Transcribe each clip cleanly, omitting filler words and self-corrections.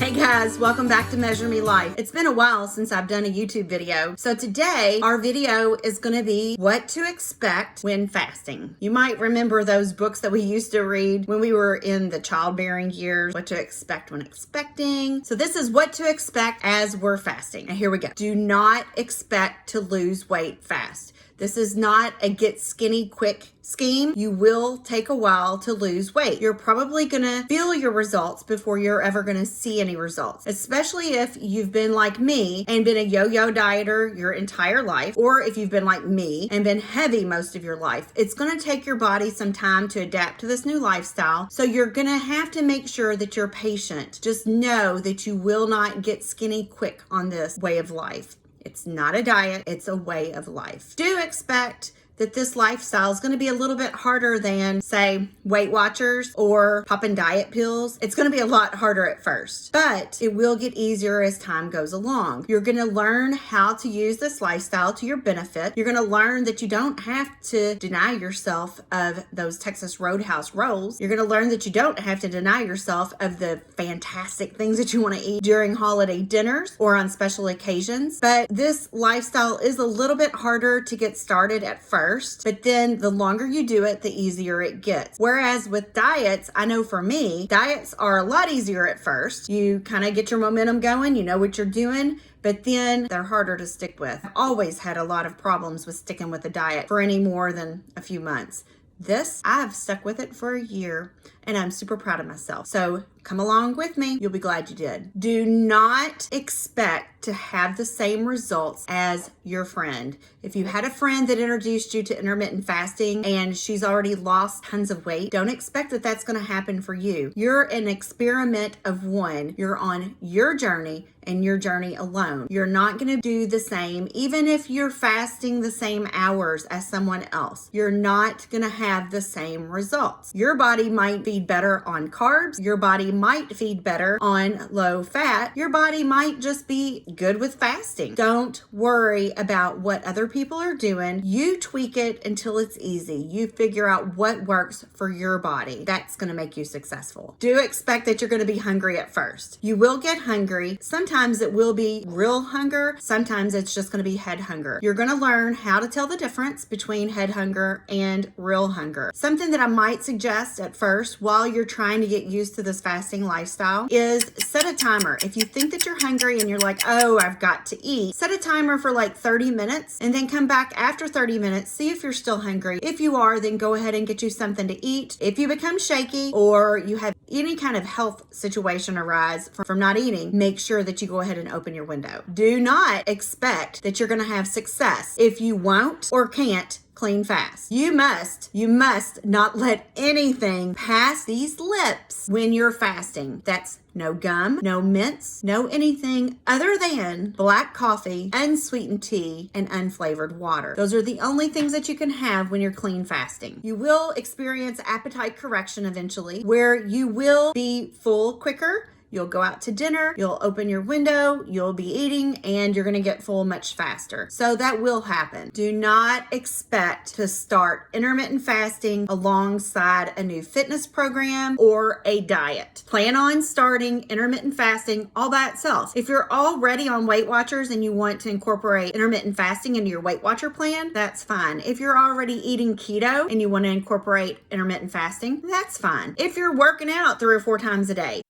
Hey guys, welcome back to Measure Me Life. It's been a while since I've done a YouTube video. So today our video is going to be what to expect when fasting. You might remember those books that we used to read when we were in the childbearing years, what to expect when expecting. So this is what to expect as we're fasting. And here we go. Do not expect to lose weight fast. This is not a get skinny quick scheme. You will take a while to lose weight. You're probably gonna feel your results before you're ever gonna see any results, especially if you've been like me and been a yo-yo dieter your entire life, or if you've been like me and been heavy most of your life. It's gonna take your body some time to adapt to this new lifestyle, so you're gonna have to make sure that you're patient. Just know that you will not get skinny quick on this way of life. It's not a diet, it's a way of life. Do expect that this lifestyle is going to be a little bit harder than, say, Weight Watchers or popping diet pills. It's going to be a lot harder at first, but it will get easier as time goes along. You're going to learn how to use this lifestyle to your benefit. You're going to learn that you don't have to deny yourself of those Texas Roadhouse rolls. You're going to learn that you don't have to deny yourself of the fantastic things that you want to eat during holiday dinners or on special occasions. But this lifestyle is a little bit harder to get started at first. But then the longer you do it, the easier it gets. Whereas with diets, I know for me, diets are a lot easier at first. You kind of get your momentum going, you know what you're doing, but then they're harder to stick with. I've always had a lot of problems with sticking with a diet for any more than a few months. This, I've stuck with it for a year and I'm super proud of myself. So come along with me. You'll be glad you did. Do not expect to have the same results as your friend. If you had a friend that introduced you to intermittent fasting and she's already lost tons of weight, don't expect that that's going to happen for you. You're an experiment of one. You're on your journey and your journey alone. You're not going to do the same, even if you're fasting the same hours as someone else. You're not going to have the same results. Your body might feed better on carbs. Your body might feed better on low fat. Your body might just be good with fasting. Don't worry about what other people are doing. You tweak it until it's easy. You figure out what works for your body. That's going to make you successful. Do expect that you're going to be hungry at first. You will get hungry. Sometimes it will be real hunger. Sometimes it's just going to be head hunger. You're going to learn how to tell the difference between head hunger and real hunger. Something that I might suggest at first while you're trying to get used to this fasting lifestyle is set a timer. If you think that you're hungry and you're like, oh, I've got to eat, set a timer for like 30 minutes and then come back after 30 minutes, see if you're still hungry. If you are, then go ahead and get you something to eat. If you become shaky or you have any kind of health situation arise from not eating, make sure that you go ahead and open your window. Do not expect that you're going to have success if you won't or can't clean fast. You must not let anything pass these lips when you're fasting. That's no gum, no mints, no anything other than black coffee, unsweetened tea, and unflavored water. Those are the only things that you can have when you're clean fasting. You will experience appetite correction eventually, where you will be full quicker. You'll go out to dinner, you'll open your window, you'll be eating, and you're going to get full much faster. So that will happen. Do not expect to start intermittent fasting alongside a new fitness program or a diet. Plan on starting intermittent fasting all by itself. If you're already on Weight Watchers and you want to incorporate intermittent fasting into your Weight Watcher plan, that's fine. If you're already eating keto and you want to incorporate intermittent fasting, that's fine. If you're working out 3 or 4 times a day,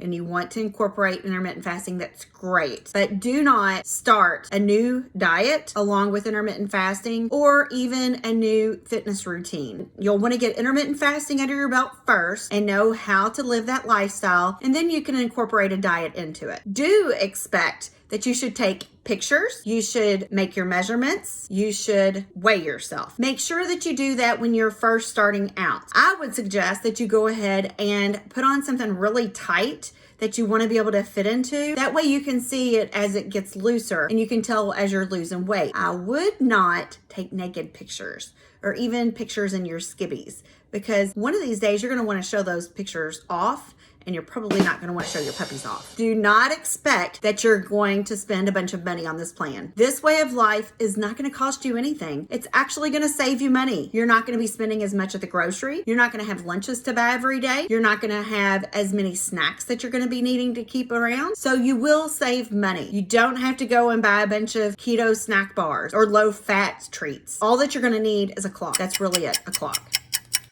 and you want to incorporate intermittent fasting, that's great. But do not start a new diet along with intermittent fasting or even a new fitness routine. You'll want to get intermittent fasting under your belt first and know how to live that lifestyle, and then you can incorporate a diet into it. Do expect that you should take pictures, you should make your measurements, you should weigh yourself. Make sure that you do that when you're first starting out. I would suggest that you go ahead and put on something really tight that you want to be able to fit into. That way you can see it as it gets looser and you can tell as you're losing weight. I would not take naked pictures. or even pictures in your skivvies, because one of these days you're going to want to show those pictures off, and you're probably not going to want to show your puppies off. Do not expect that you're going to spend a bunch of money on this plan. This way of life is not going to cost you anything. It's actually going to save you money. You're not going to be spending as much at the grocery. You're not going to have lunches to buy every day. You're not going to have as many snacks that you're going to be needing to keep around. So you will save money. You don't have to go and buy a bunch of keto snack bars or low fat treats. All that you're going to need is a clock. That's really it, a clock.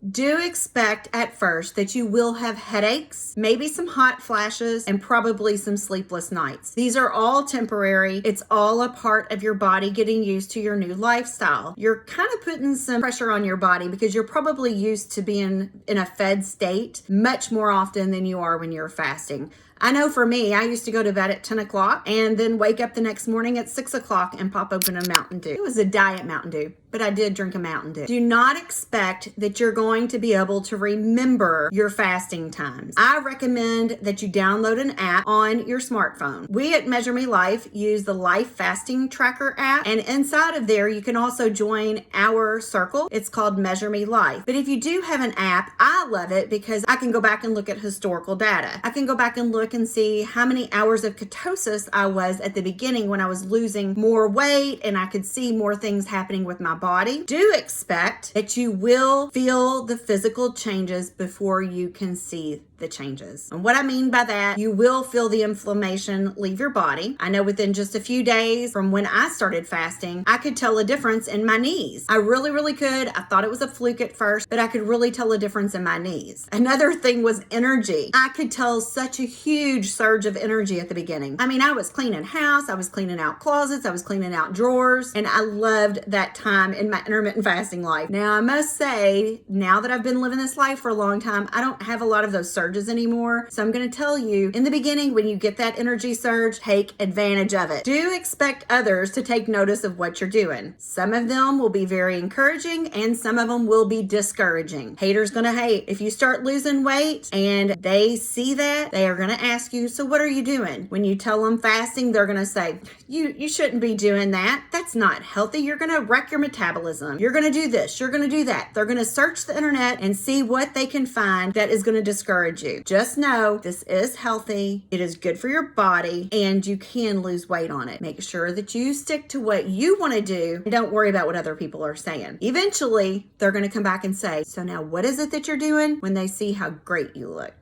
Do expect at first that you will have headaches, maybe some hot flashes, and probably some sleepless nights. These are all temporary. It's all a part of your body getting used to your new lifestyle. You're kind of putting some pressure on your body because you're probably used to being in a fed state much more often than you are when you're fasting. I know for me, I used to go to bed at 10 o'clock and then wake up the next morning at 6 o'clock and pop open a Mountain Dew. It was a diet Mountain Dew, but I did drink a Mountain Dew. Do not expect that you're going to be able to remember your fasting times. I recommend that you download an app on your smartphone. We at MeasureMeLife use the Life Fasting Tracker app, and inside of there, you can also join our circle. It's called MeasureMeLife. But if you do have an app, I love it because I can go back and look at historical data. I can go back and look and see how many hours of ketosis I was at the beginning when I was losing more weight, and I could see more things happening with my body. Do expect that you will feel the physical changes before you can see the changes. And what I mean by that, you will feel the inflammation leave your body. I know within just a few days from when I started fasting, I could tell a difference in my knees. I really could. I thought it was a fluke at first, but I could really tell a difference in my knees. Another thing was energy. I could tell such a huge surge of energy at the beginning. I mean, I was cleaning house, I was cleaning out closets, I was cleaning out drawers, and I loved that time in my intermittent fasting life. Now, I must say, now that I've been living this life for a long time, I don't have a lot of those surges anymore. So I'm going to tell you, in the beginning, when you get that energy surge, take advantage of it. Do expect others to take notice of what you're doing. Some of them will be very encouraging and some of them will be discouraging. Haters going to hate. If you start losing weight and they see that, they are going to ask you, so what are you doing? When you tell them fasting, they're going to say, you shouldn't be doing that. That's not healthy. You're going to wreck your metabolism. You're going to do this. You're going to do that. They're going to search the internet and see what they can find that is going to discourage you. Just know this is healthy. It is good for your body and you can lose weight on it. Make sure that you stick to what you want to do and don't worry about what other people are saying. Eventually, they're going to come back and say, so now what is it that you're doing, when they see how great you look.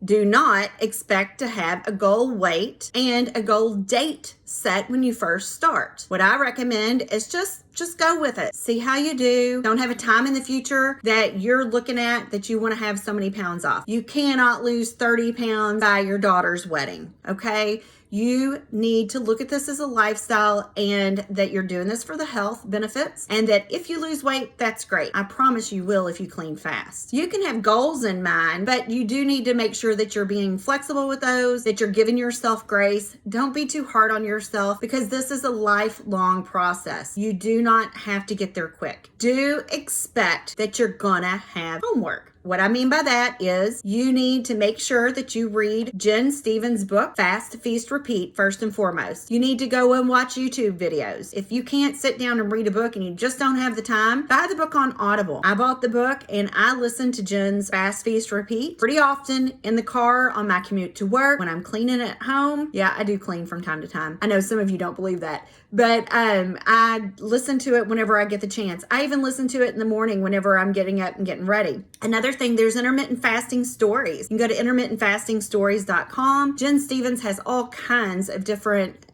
Do not expect to have a goal weight and a goal date set when you first start. What I recommend is just go with it. See how you do. Don't have a time in the future that you're looking at that you want to have so many pounds off. You cannot lose 30 pounds by your daughter's wedding, okay? You need to look at this as a lifestyle and that you're doing this for the health benefits, and that if you lose weight, that's great. I promise you will if you clean fast. You can have goals in mind, but you do need to make sure that you're being flexible with those, that you're giving yourself grace. Don't be too hard on yourself because this is a lifelong process. You do not have to get there quick. Do expect that you're gonna have homework. What I mean by that is you need to make sure that you read Jen Stevens' book, Fast, Feast, Repeat, first and foremost. You need to go and watch YouTube videos. If you can't sit down and read a book and you just don't have the time, buy the book on Audible. I bought the book and I listen to Jen's Fast, Feast, Repeat pretty often in the car on my commute to work, when I'm cleaning at home. Yeah, I do clean from time to time. I know some of you don't believe that, but I listen to it whenever I get the chance. I even listen to it in the morning whenever I'm getting up and getting ready. Another thing, there's intermittent fasting stories. You can go to intermittentfastingstories.com. Jen Stevens has all kinds of different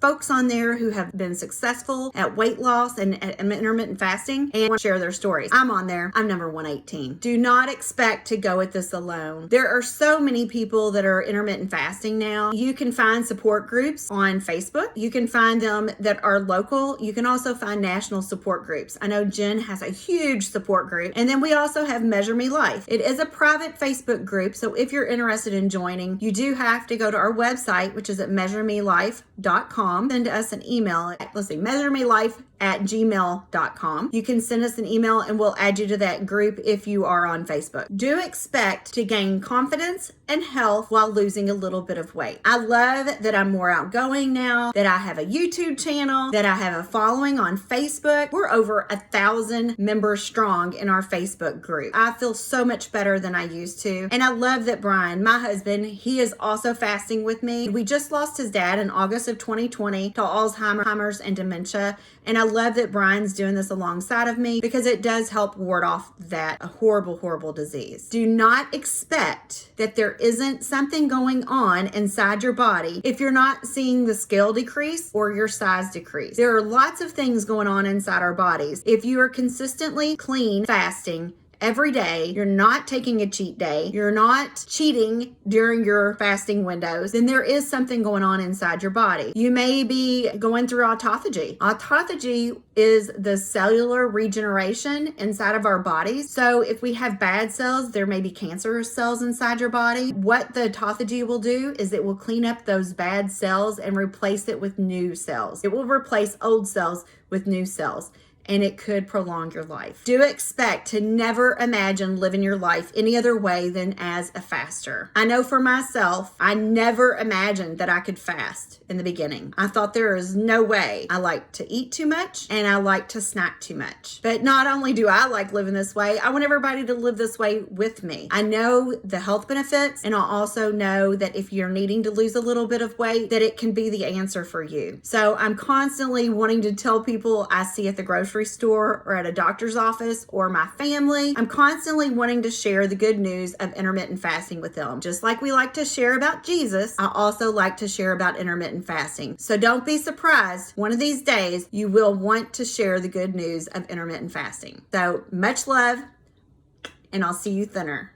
folks on there who have been successful at weight loss and at intermittent fasting and want to share their stories. I'm on there. I'm number 118. Do not expect to go at this alone. There are so many people that are intermittent fasting now. You can find support groups on Facebook. You can find them that are local. You can also find national support groups. I know Jen has a huge support group. And then we also have MeasureMeLife. It is a private Facebook group, so if you're interested in joining, you do have to go to our website, which is at MeasureMeLife.com. Send us an email at, MeasureMeLife MeasureMeLife@gmail.com. You can send us an email and we'll add you to that group if you are on Facebook. Do expect to gain confidence and health while losing a little bit of weight. I love that I'm more outgoing now, that I have a YouTube channel, that I have a following on Facebook. We're over 1,000 members strong in our Facebook group. I feel so much better than I used to. And I love that Brian, my husband, he is also fasting with me. We just lost his dad in August of 2020 to Alzheimer's and dementia. And I love that Brian's doing this alongside of me because it does help ward off that horrible, horrible disease. Do not expect that there isn't something going on inside your body if you're not seeing the scale decrease or your size decrease. There are lots of things going on inside our bodies. If you are consistently clean, fasting, every day, you're not taking a cheat day, you're not cheating during your fasting windows, then there is something going on inside your body. You may be going through autophagy. Autophagy is the cellular regeneration inside of our bodies. So if we have bad cells, there may be cancerous cells inside your body. What the autophagy will do is it will clean up those bad cells and replace it with new cells. It will replace old cells with new cells, and it could prolong your life. Do expect to never imagine living your life any other way than as a faster. I know for myself, I never imagined that I could fast in the beginning. I thought there is no way. I like to eat too much and I like to snack too much. But not only do I like living this way, I want everybody to live this way with me. I know the health benefits, and I also know that if you're needing to lose a little bit of weight, that it can be the answer for you. So I'm constantly wanting to tell people I see at the grocery store or at a doctor's office or my family, I'm constantly wanting to share the good news of intermittent fasting with them. Just like we like to share about Jesus, I also like to share about intermittent fasting. So don't be surprised. One of these days, you will want to share the good news of intermittent fasting. So much love, and I'll see you thinner.